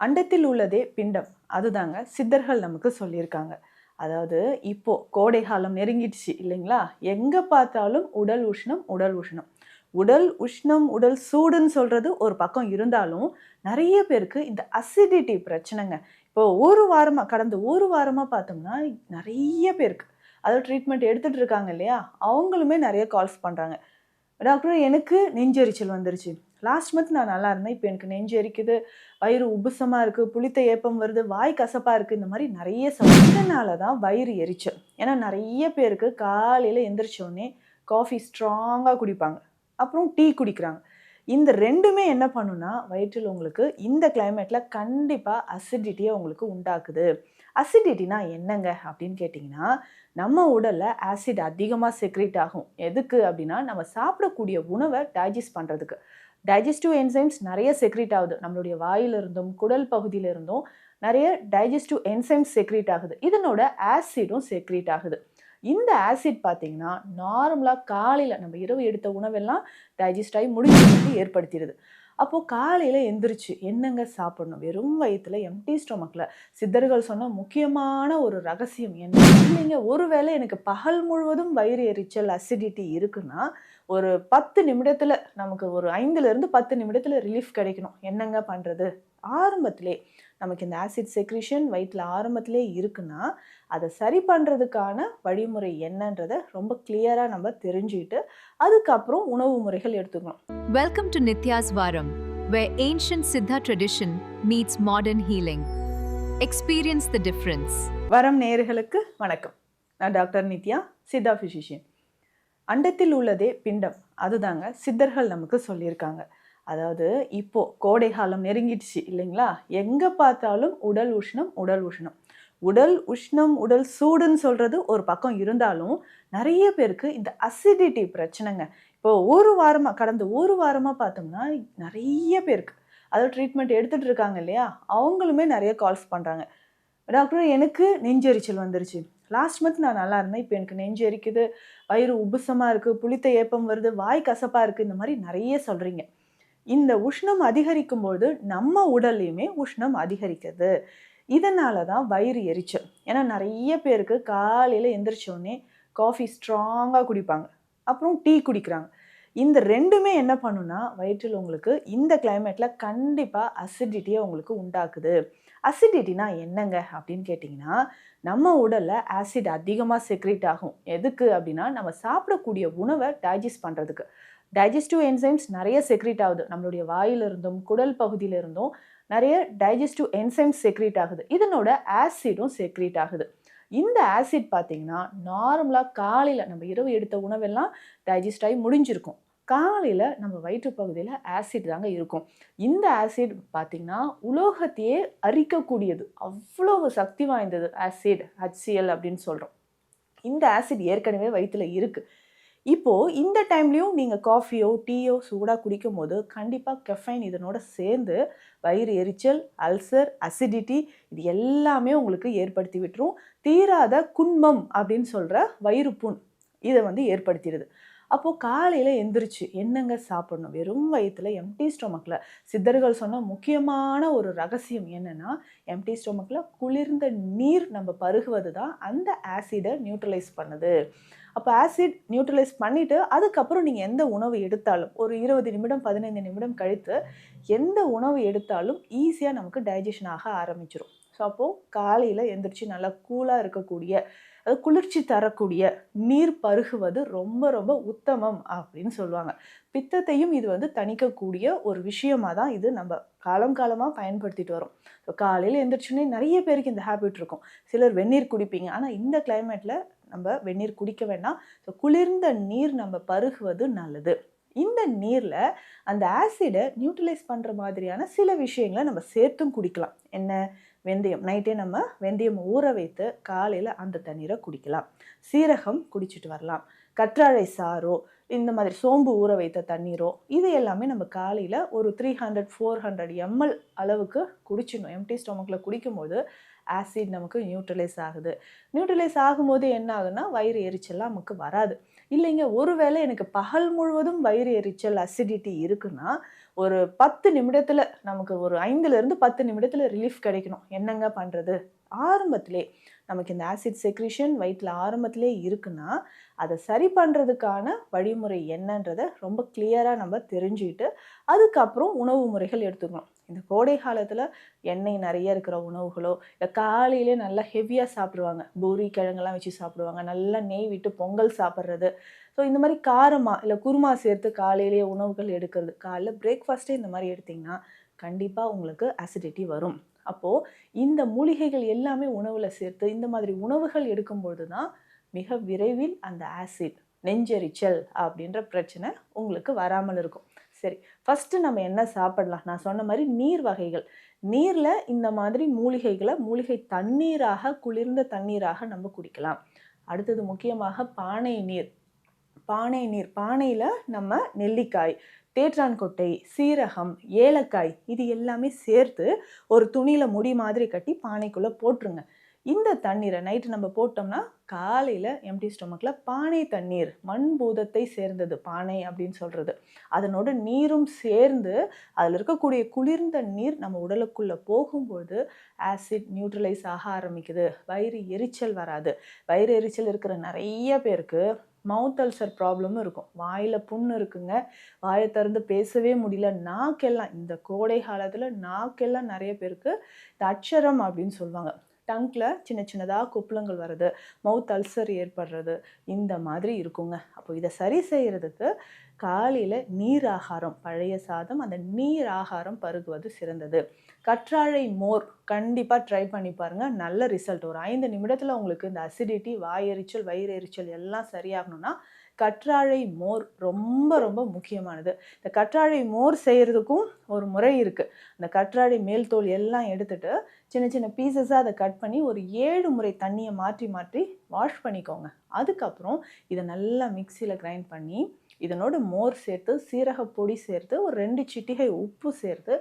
அண்டத்தில் உள்ளதே பிண்டம். அதுதாங்க சித்தர்கள் நமக்கு சொல்லியிருக்காங்க. அதாவது இப்போ கோடை காலம் நெருங்கிடுச்சு இல்லைங்களா? எங்க பார்த்தாலும் உடல் உஷ்ணம், உடல் உஷ்ணம். உடல் உஷ்ணம், உடல் சூடுன்னு சொல்றது ஒரு பக்கம் இருந்தாலும், நெறைய பேருக்கு இந்த அசிடிட்டி பிரச்சனைங்க. இப்போ கடந்த 1 வாரமா பார்த்தோம்னா, நெறைய பேருக்கு அதாவது ட்ரீட்மெண்ட் எடுத்துட்டு இருக்காங்க இல்லையா? அவங்களுமே நெறைய கால்ஸ் பண்றாங்க. டாக்டர் எனக்கு நெஞ்செரிச்சல் வந்துருச்சு. லாஸ்ட் மந்த் நான் நல்லா இருந்தேன். இப்ப எனக்கு நெஞ்சு எரிக்குது, வயிறு உப்புசமா இருக்கு, புளித்த ஏப்பம் வருது, வாய் கசப்பா இருக்கு. இந்த மாரி நெறைய இதனால தான் வயிறு எரிச்சல். ஏன்னா நெறைய பேருக்கு காலையில எந்திரிச்ச உடனே காஃபி ஸ்ட்ராங்கா குடிப்பாங்க. அப்புறம் டீ குடிக்கிறாங்க. இந்த 2மே என்ன பண்ணும்னா, வயிற்றில உங்களுக்கு இந்த கிளைமேட்ல கண்டிப்பா அசிடிட்டிய உங்களுக்கு உண்டாக்குது. அசிடிட்டினா என்னங்க அப்படின்னு கேட்டீங்கன்னா, நம்ம உடல்ல ஆசிட் அதிகமா செக்ரீட் ஆகும். எதுக்கு அப்படின்னா, நம்ம சாப்பிடக்கூடிய உணவ டைஜஸ்ட் பண்றதுக்கு. டைஜஸ்டிவ் என்சைம்ஸ் நெறைய செக்ரீட் ஆகுது. நம்மளுடைய வாயில இருந்தும், குடல் பகுதியில இருந்தும் நெறைய டைஜஸ்டிவ் என்சைம்ஸ் செக்ரீட் ஆகுது. இதனோட ஆசிடும் செக்ரீட் ஆகுது. இந்த ஆசிட் பார்த்தீங்கன்னா, நார்மலா காலையில நம்ம இரவு எடுத்த உணவெல்லாம் டைஜஸ்ட் ஆகி முடிஞ்சு ஏற்படுத்திருது. அப்போ காலையில எந்திரிச்சு என்னங்க சாப்பிடணும்? வெறும் வயித்துல எம்ப்டி ஸ்டொமக்ல சித்தர்கள் சொன்ன முக்கியமான ஒரு ரகசியம் என்ன? இல்லைங்க ஒருவேளை எனக்கு பகல் முழுவதும் வயிறு எரிச்சல், அசிடிட்டி இருக்குன்னா, ஒரு 10 நிமிடத்துல நமக்கு ஒரு 5லிருந்து 10 நிமிடத்துல ரிலீஃப் கிடைக்கணும். என்னங்க பண்றது? ஆரம்பத்திலே நமக்கு இந்த ஆசிட் செக்ரீஷன் வயித்துல ஆரம்பத்திலே இருக்குன்னா, அத சரி பண்றதுக்கான வழிமுறை என்னன்றத ரொம்ப கிளியரா நம்ம தெரிஞ்சுக்கிட்டு, அதுக்கப்புறம் உணவு முறைகள் எடுத்துக்கணும். Welcome to Nitya's Varam, where ancient Siddha tradition meets modern healing. Experience the difference. வரம் நேயர்களுக்கு வணக்கம். நான் டாக்டர் நித்யா, சித்தா பிசிஷியன். அண்டத்தில் உள்ளதே பிண்டம். அதுதாங்க சித்தர்கள் நமக்கு சொல்லியிருக்காங்க. அதாவது இப்போ கோடை காலம் நெருங்கிடுச்சு இல்லைங்களா? எங்க பார்த்தாலும் உடல் உஷ்ணம், உடல் உஷ்ணம். உடல் உஷ்ணம், உடல் சூடுன்னு சொல்றது ஒரு பக்கம் இருந்தாலும், நெறைய பேருக்கு இந்த அசிடிட்டி பிரச்சனைங்க. இப்போ கடந்த 1 வாரமா பார்த்தோம்னா, நெறைய பேருக்கு அதாவது ட்ரீட்மெண்ட் எடுத்துட்டு இருக்காங்க இல்லையா? அவங்களுமே நெறைய கால்ஸ் பண்றாங்க. டாக்டர் எனக்கு நெஞ்செரிச்சல் வந்துருச்சு. லாஸ்ட் மந்த் நான் நல்லா இருந்தேன். இப்ப எனக்கு நெஞ்சு எரிக்குது, வயிறு உப்புசமா இருக்கு, புளித்த ஏப்பம் வருது, வாய் கசப்பா இருக்கு. இந்த மாரி நெறைய சொல்றீங்க. இந்த உஷ்ணம் அதிகரிக்கும்போது நம்ம உடல்லயுமே உஷ்ணம் அதிகரிக்குது. இதனால தான் வயிறு எரிச்சல். ஏன்னா நெறைய பேருக்கு காலையில எந்திரிச்ச உடனே காஃபி ஸ்ட்ராங்கா குடிப்பாங்க. அப்புறம் டீ குடிக்கிறாங்க. இந்த 2மே என்ன பண்ணும்னா, வயிற்றில உங்களுக்கு இந்த கிளைமேட்ல கண்டிப்பா அசிடிட்டிய உங்களுக்கு உண்டாக்குது. அசிடிட்டினா என்னங்க அப்படின்னு கேட்டீங்கன்னா, நம்ம உடல்ல ஆசிட் அதிகமா செக்ரீட் ஆகும். எதுக்கு அப்படின்னா, நம்ம சாப்பிடக்கூடிய உணவ டைஜஸ்ட் பண்றதுக்கு. டைஜஸ்டிவ் என்சைம்ஸ் நெறைய செக்ரீட் ஆகுது. நம்மளுடைய வாயில இருந்தும், குடல் பகுதியில இருந்தும் நெறைய டைஜஸ்டிவ் என்சைம்ஸ் செக்ரீட் ஆகுது. இதனோட ஆசிடும் செக்ரீட் ஆகுது. இந்த ஆசிட் பார்த்தீங்கன்னா, நார்மலா காலையில நம்ம இரவு எடுத்த உணவெல்லாம் டைஜஸ்ட் ஆகி முடிஞ்சிருக்கும். காலையில நம்ம வயிற்று பகுதியில ஆசிட் தாங்க இருக்கும். இந்த ஆசிட் பார்த்தீங்கன்னா, உலோகத்தையே அரிக்கக்கூடியது. அவ்வளவு சக்தி வாய்ந்தது ஆசிட், HCl அப்படின்னு சொல்றோம். இந்த ஆசிட் ஏற்கனவே வயித்துல இருக்கு. இப்போ இந்த டைம்லயும் நீங்க காஃபியோ, டீயோ சூடா குடிக்கும்போது, கண்டிப்பா கெஃபைன் இதனோட சேர்ந்து வயிறு எரிச்சல், அல்சர், அசிடிட்டி இது எல்லாமே உங்களுக்கு ஏற்படுத்தி விட்டுரும். தீராத குன்மம் அப்படின்னு சொல்ற வயிறு புண் இத ஏற்படுத்திருது. அப்போ காலையில எந்திரிச்சு என்னங்க சாப்பிடணும்? வெறும் வயித்துல எம்ப்டி ஸ்டொமக்ல சித்தர்கள் சொன்ன முக்கியமான ஒரு ரகசியம் என்னன்னா, எம்ப்டி ஸ்டொமக்ல குளிர்ந்த நீர் நம்ம பருகுவது தான் அந்த ஆசிட நியூட்ரலைஸ் பண்ணுது. அப்ப ஆசிட் நியூட்ரலைஸ் பண்ணிட்டு, அதுக்கப்புறம் நீங்க எந்த உணவு எடுத்தாலும், ஒரு 20 நிமிடம், 15 நிமிடம் கழித்து எந்த உணவு எடுத்தாலும் ஈஸியா நமக்கு டைஜஷன் ஆக ஆரம்பிச்சுரும். ஸோ, அப்போ காலையில எந்திரிச்சு நல்லா கூலா இருக்கக்கூடிய, அதாவது குளிர்ச்சி தரக்கூடிய நீர் பருகுவது ரொம்ப ரொம்ப உத்தமம் அப்படின்னு சொல்லுவாங்க. பித்தத்தையும் இது தணிக்கக்கூடிய ஒரு விஷயமா தான் இது நம்ம காலம் காலமா பயன்படுத்திட்டு வரோம். ஸோ, காலையில எந்திரிச்சோனே நெறைய பேருக்கு இந்த ஹேபிட் இருக்கும். சிலர் வெந்நீர் குடிப்பீங்க. ஆனா இந்த கிளைமேட்ல நம்ம வெந்நீர் குடிக்க வேண்டாம். ஸோ குளிர்ந்த நீர் நம்ம பருகுவது நல்லது. இந்த நீர்ல அந்த ஆசிட நியூட்ரலைஸ் பண்ற மாதிரியான சில விஷயங்கள நம்ம சேர்த்தும் குடிக்கலாம். என்ன? வெந்தயம். நைட்டே நம்ம வெந்தயம் ஊற வைத்து காலையில அந்த தண்ணீர குடிக்கலாம். சீரகம் குடிச்சிட்டு வரலாம். கற்றாழை சாறோ, இந்த மாதிரி சோம்பு ஊற வைத்த தண்ணீரோ, இது எல்லாமே நம்ம காலையில ஒரு 300, 400 எம்எல் அளவுக்கு குடிச்சிடணும். எம்ப்டி ஸ்டொமக்ல குடிக்கும்போது ஆசிட் நமக்கு நியூட்ரலைஸ் ஆகுது. நியூட்ரலைஸ் ஆகும்போது என்ன ஆகுதுன்னா, வயிறு எரிச்சல்லாம் நமக்கு வராது. இல்லைங்க ஒருவேளை எனக்கு பகல் முழுவதும் வயிறு எரிச்சல், அசிடிட்டி இருக்குன்னா, ஒரு 10 நிமிடத்தில் நமக்கு ஒரு 5லேருந்து 10 நிமிடத்தில் ரிலீஃப் கிடைக்கணும். என்னங்க பண்ணுறது? ஆரம்பத்திலே நமக்கு இந்த ஆசிட் செக்ரீஷன் வயிற்றில் ஆரம்பத்திலே இருக்குன்னா அதை சரி பண்ணுறதுக்கான வழிமுறை என்னன்றதை ரொம்ப கிளியராக நம்ம தெரிஞ்சுக்கிட்டு அதுக்கப்புறம் உணவு முறைகள் எடுத்துக்கணும். இந்த கோடை காலத்தில் எண்ணெய் நிறைய இருக்கிற உணவுகளோ இல்லை காலையிலே நல்லா ஹெவியாக சாப்பிடுவாங்க, பூரி கிழங்கெல்லாம் வச்சு சாப்பிடுவாங்க, நல்லா நெய் விட்டு பொங்கல் சாப்பிட்றது. ஸோ இந்த மாதிரி காரமாக இல்லை குருமா சேர்த்து காலையிலேயே உணவுகள் எடுக்கிறது, காலைல பிரேக்ஃபாஸ்ட்டே இந்த மாதிரி எடுத்திங்கன்னா கண்டிப்பாக உங்களுக்கு அசிடிட்டி வரும். அப்போது இந்த மூலிகைகள் எல்லாமே உணவில் சேர்த்து இந்த மாதிரி உணவுகள் எடுக்கும்பொழுது தான் மிக விரைவில் அந்த ஆசிட் நெஞ்செரிச்சல் அப்படின்ற பிரச்சனை உங்களுக்கு வராமல் இருக்கும். சரி, ஃபஸ்ட்டு நம்ம என்ன சாப்பிடலாம்? நான் சொன்ன மாதிரி நீர் வகைகள், நீரில் இந்த மாதிரி மூலிகைகளை மூலிகை தண்ணீராக குளிர்ந்த தண்ணீராக நம்ம குடிக்கலாம். அடுத்தது முக்கியமாக பானை நீர். பானையில் நம்ம நெல்லிக்காய், தேற்றான் கொட்டை, சீரகம், ஏலக்காய் இது எல்லாமே சேர்த்து ஒரு துணியில் முடி மாதிரி கட்டி பானைக்குள்ளே போட்டுருங்க. இந்த தண்ணீரை நைட்டு நம்ம போட்டோம்னா காலையில் எம்டி ஸ்டொமக்கில் பானை தண்ணீர், மண் பூதத்தை சேர்ந்தது பானை அப்படின்னு சொல்கிறது, அதனோட நீரும் சேர்ந்து அதில் இருக்கக்கூடிய குளிர்ந்த நீர் நம்ம உடலுக்குள்ளே போகும்போது ஆசிட் நியூட்ரலைஸ் ஆக ஆரம்பிக்குது. வயிறு எரிச்சல் வராது. வயிறு எரிச்சல் இருக்கிற நிறைய பேருக்கு மவுத் அல்சர் ப்ராப்ளமும் இருக்கும். வாயில் புண்ணு இருக்குங்க, வாயை திறந்து பேசவே முடியல, நாக்கெல்லாம் இந்த கோடை காலத்தில் நாக்கெல்லாம் நிறைய பேருக்கு இந்த அட்சரம் அப்படின்னு சொல்லுவாங்க, டங்கில் சின்ன சின்னதாக கொப்பளங்கள் வர்றது, மவுத் அல்சர் ஏற்படுறது, இந்த மாதிரி இருக்குங்க. அப்போ இதை சரி செய்கிறதுக்கு காலையில் நீர் ஆகாரம், பழைய சாதம், அந்த நீர் ஆகாரம் பருகுவது சிறந்தது. கற்றாழை மோர் கண்டிப்பாக ட்ரை பண்ணி பாருங்கள், நல்ல ரிசல்ட். ஒரு 5 நிமிடத்தில் உங்களுக்கு இந்த அசிடிட்டி, வாயெரிச்சல், வயிறு எரிச்சல் எல்லாம் சரியாகணும்னா கற்றாழை மோர் ரொம்ப ரொம்ப முக்கியமானது. இந்த கற்றாழை மோர் செய்கிறதுக்கும் ஒரு முறை இருக்குது. அந்த கற்றாழை மேல் தோல் எல்லாம் எடுத்துட்டு சின்ன சின்ன பீசஸாக அதை கட் பண்ணி ஒரு 7 முறை தண்ணியை மாற்றி மாற்றி வாஷ் பண்ணிக்கோங்க. அதுக்கப்புறம் இதை நல்லா மிக்சியில் கிரைண்ட் பண்ணி இதனோட மோர் சேர்த்து சீரக பொடி சேர்த்து ஒரு 2 சிட்டிகை உப்பு சேர்த்து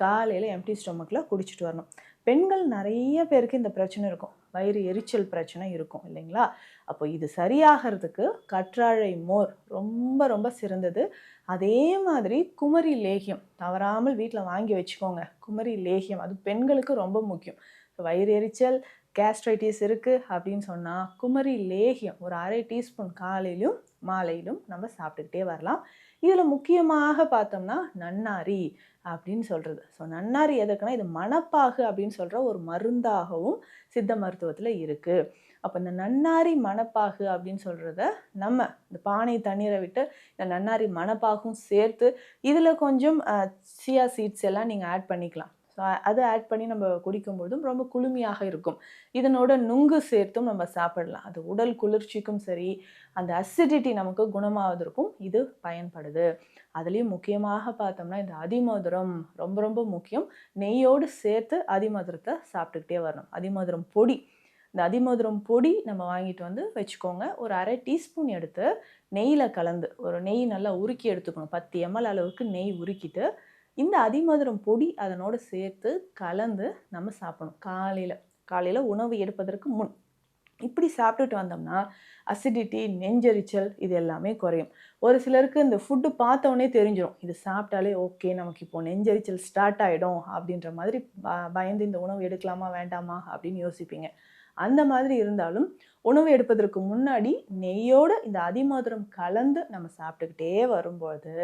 காலையில் எம்டி ஸ்டொமக்கில் குடிச்சிட்டு வரணும். பெண்கள் நிறைய பேருக்கு இந்த பிரச்சனை இருக்கும், வயிறு எரிச்சல் பிரச்சனை இருக்கும் இல்லைங்களா? அப்போ இது சரியாகிறதுக்கு கற்றாழை மோர் ரொம்ப ரொம்ப சிறந்தது. அதே மாதிரி குமரி லேகியம் தவறாமல் வீட்டில் வாங்கி வச்சுக்கோங்க. குமரி லேகியம் அது பெண்களுக்கு ரொம்ப முக்கியம். வயிறு எரிச்சல், கேஸ்ட்ரைட்டிஸ் இருக்குது அப்படின்னு சொன்னால் குமரி லேகியம் ஒரு 1/2 டீஸ்பூன் காலையிலும் மாலையிலும் நம்ம சாப்பிட்டுக்கிட்டே வரலாம். இதில் முக்கியமாக பார்த்தோம்னா நன்னாரி அப்படின்னு சொல்கிறது. ஸோ நன்னாரி எதுக்குன்னா இது மணப்பாகு அப்படின்னு சொல்கிற ஒரு மருந்தாகவும் சித்த மருத்துவத்தில் இருக்குது. அப்போ இந்த நன்னாரி மணப்பாகு அப்படின்னு சொல்கிறத நம்ம இந்த பானை தண்ணீரை விட்டு இந்த நன்னாரி மணப்பாகும் சேர்த்து இதில் கொஞ்சம் சியா சீட்ஸ் எல்லாம் நீங்கள் ஆட் பண்ணிக்கலாம். ஸோ அதை ஆட் பண்ணி நம்ம குடிக்கும்பொழுதும் ரொம்ப குளுமையாக இருக்கும். இதனோட நுங்கு சேர்த்தும் நம்ம சாப்பிடலாம். அது உடல் குளிர்ச்சிக்கும் சரி, அந்த அசிடிட்டி நமக்கு குணமாவதற்கும் இது பயன்படுது. அதுலேயும் முக்கியமாக பார்த்தோம்னா இந்த அதிமதுரம் ரொம்ப ரொம்ப முக்கியம். நெய்யோடு சேர்த்து அதிமதுரத்தை சாப்பிட்டுக்கிட்டே வரணும். அதிமதுரம் பொடி, இந்த அதிமதுரம் பொடி நம்ம வாங்கிட்டு வந்து வச்சுக்கோங்க. ஒரு 1/2 டீஸ்பூன் எடுத்து நெய்யில் கலந்து, ஒரு நெய் நல்லா உருக்கி எடுத்துக்கணும். 10 ml அளவுக்கு நெய் உருக்கிட்டு இந்த அதிமதுரம் பொடி அதனோடு சேர்த்து கலந்து நம்ம சாப்பிடணும். காலையில் உணவு எடுப்பதற்கு முன் இப்படி சாப்பிட்டுட்டு வந்தோம்னா அசிடிட்டி, நெஞ்செரிச்சல் இது எல்லாமே குறையும். ஒரு சிலருக்கு இந்த ஃபுட்டு பார்த்தோன்னே தெரிஞ்சிடும், இது சாப்பிட்டாலே ஓகே நமக்கு இப்போது நெஞ்செரிச்சல் ஸ்டார்ட் ஆகிடும் அப்படின்ற மாதிரி பயந்து இந்த உணவு எடுக்கலாமா வேண்டாமா அப்படின்னு யோசிப்பீங்க. அந்த மாதிரி இருந்தாலும் உணவு எடுப்பதற்கு முன்னாடி நெய்யோடு இந்த அதிமதுரம் கலந்து நம்ம சாப்பிட்டுக்கிட்டே வரும்போது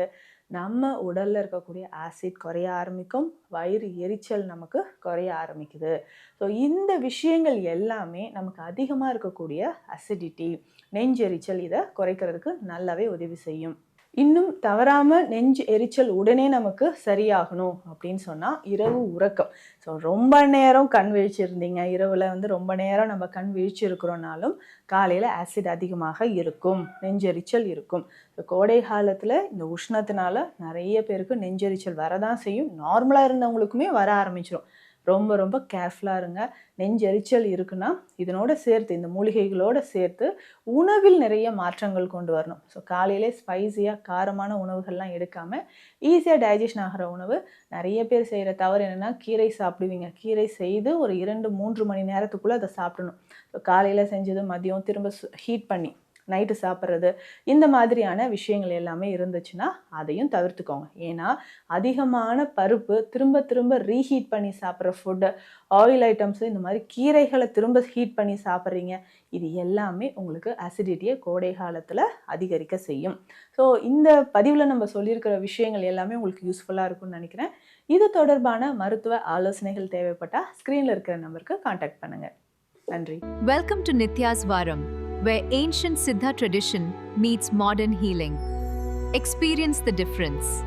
நம்ம உடலில் இருக்கக்கூடிய ஆசிட் குறைய ஆரம்பிக்கும், வயிறு எரிச்சல் நமக்கு குறைய ஆரம்பிக்குது. ஸோ இந்த விஷயங்கள் எல்லாமே நமக்கு அதிகமாக இருக்கக்கூடிய அசிடிட்டி, நெஞ்செரிச்சல் இதை குறைக்கிறதுக்கு நல்லாவே உதவி செய்யும். இன்னும் தவறாமல் நெஞ்சு எரிச்சல் உடனே நமக்கு சரியாகணும் அப்படின்னு சொன்னால் இரவு உறக்கம். ஸோ ரொம்ப நேரம் கண் விழிச்சிருந்தீங்க, இரவில் ரொம்ப நேரம் நம்ம கண் விழிச்சிருக்கிறோனாலும் காலையில் ஆசிட் அதிகமாக இருக்கும், நெஞ்செரிச்சல் இருக்கும். ஸோ கோடை காலத்தில் இந்த உஷ்ணத்தினால நிறைய பேருக்கு நெஞ்செரிச்சல் வரதான் செய்யும். நார்மலாக இருந்தவங்களுக்குமே வர ஆரம்பிச்சிடும். ரொம்ப ரொம்ப கேர்ஃபுல்லாக இருங்க. நெஞ்செரிச்சல் இருக்குன்னா இதனோட சேர்த்து இந்த மூலிகைகளோடு சேர்த்து உணவில் நிறைய மாற்றங்கள் கொண்டு வரணும். ஸோ காலையிலே ஸ்பைஸியாக காரமான உணவுகள்லாம் எடுக்காமல் ஈஸியாக டைஜஷன் ஆகிற உணவு. நிறைய பேர் செய்கிற தவறு என்னென்னா கீரை சாப்பிடுவீங்க, கீரை செய்து ஒரு 2-3 மணி நேரத்துக்குள்ளே அதை சாப்பிடணும். ஸோ காலையில் செஞ்சது மதியம் திரும்ப ஹீட் பண்ணி நைட்டு சாப்பிட்றது, இந்த மாதிரியான விஷயங்கள் எல்லாமே இருந்துச்சுன்னா அதையும் தவிர்த்துக்கோங்க. ஏன்னா அதிகமான பருப்பு, திரும்ப திரும்ப ரீஹீட் பண்ணி சாப்பிட்ற ஃபுட்டு, ஆயில் ஐட்டம்ஸு, இந்த மாதிரி கீரைகளை திரும்ப ஹீட் பண்ணி சாப்பிட்றீங்க. இது எல்லாமே உங்களுக்கு அசிடிட்டியை கோடை காலத்தில் அதிகரிக்க செய்யும். ஸோ இந்த பதிவில் நம்ம சொல்லியிருக்கிற விஷயங்கள் எல்லாமே உங்களுக்கு யூஸ்ஃபுல்லாக இருக்கும்னு நினைக்கிறேன். இது தொடர்பான மருத்துவ ஆலோசனைகள் தேவைப்பட்டால் ஸ்க்ரீனில் இருக்கிற நம்பருக்கு காண்டாக்ட் பண்ணுங்கள். நன்றி. Welcome to Nitya's Varam, where ancient Siddha tradition meets modern healing. Experience the difference.